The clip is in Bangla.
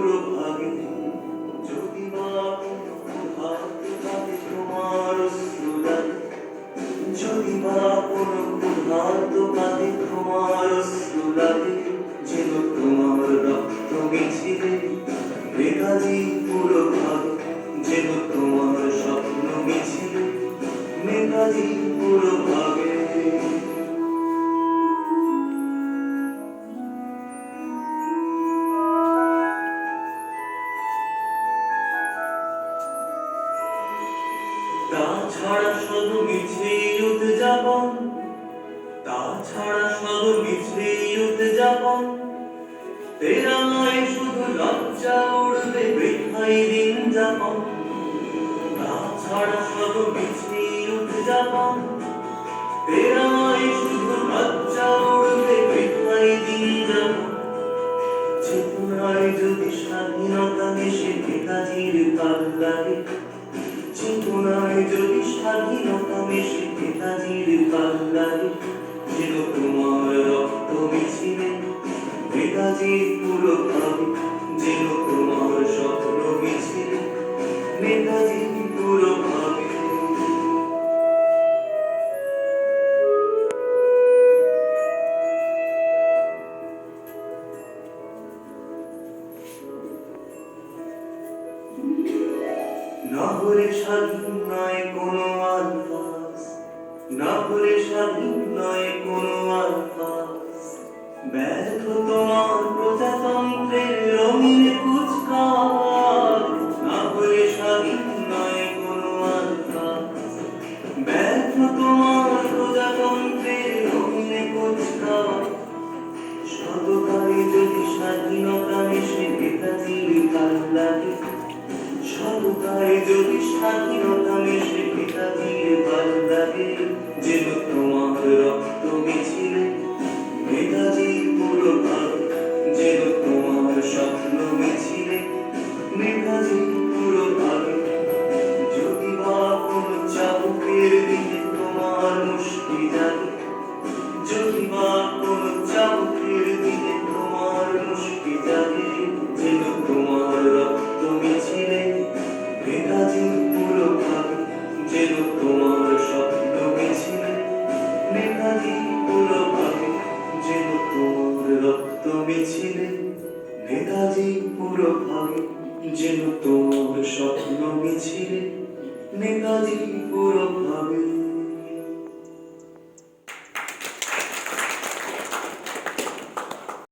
পুরো ভাগে যদি বা হাত হাতে তোমার অশ্রু লাগে, যদি বা কোনো হাত হাতে তোমার অশ্রু লাগে, যেন তোমার রক্ত মিছিলে মেঘাজি পুরো ভাগে, যেন তোমার স্বপ্ন মিছিলে মেঘাজি পুরো ভাগে। তাছাড়া শুধু মিছেই উদযাপন, তাছাড়া শুধু মিছেই উদযাপন, তেরা নয় শুধু লজ্জা উড়বে বৃথাই দিন যাপন। তাছাড়া শুধু মিছেই উদযাপন, তেরা নয় শুধু লজ্জা উড়বে বৃথাই দিন যাপন। চেতনায় যদি স্বাধীনতা মিশে নেতাজির কাল লাগে, চেতনায় যদি স্বাধীনতা মিশে নেতাজির কাল লাগে, যেন তোমার রক্ত মিছিলে নেতাজির পুরো ভাবে, যেন তোমার স্বপ্ন মিছিলে নেতাজির পুরো ভাবে। না হলে স্বাধীন নয় কোনো আলফাজ, না হলে স্বাধীন নয় কোনো আলফাজ, ব্যর্থ তোমার প্রজাতন্ত্রের রঙিন কুচকাওয়াজ। না হলে স্বাধীন নয় কোনো আলফাজ, ব্যর্থ তোমার প্রজাতন্ত্রের রঙিন কুচকাওয়াজ। সততায় যদি স্বাধীনতা মিশে নেতাজির কাল লাগে, সততায় যদি স্বাধীনতা মিশে নেতাজির কাল লাগে, যেন তোমার রক্ত মিছিলে নেতাজি পুরো ভাবে, যেন তোমার স্বপ্ন মিছিলে নেতাজি পুরো ভাবে। যদি বা কোনো চাবুকের দিনে তোমার মুষ্টি জাগে, যদি বা কোনো চাবুকের দিনে তোমার মুষ্টি জাগে, যেন তোমার রক্ত মিছিলে নেতাজি পুরো ভাবে, যেন তোমার স্বপ্ন মিছিলে নেতাজি পুরো ভাবে, যেন তোমার রক্ত মিছিলে নেতাজি পুরো ভাবে, যেন তোমার স্বপ্ন মিছিলে নেতাজি পুরো ভাবে।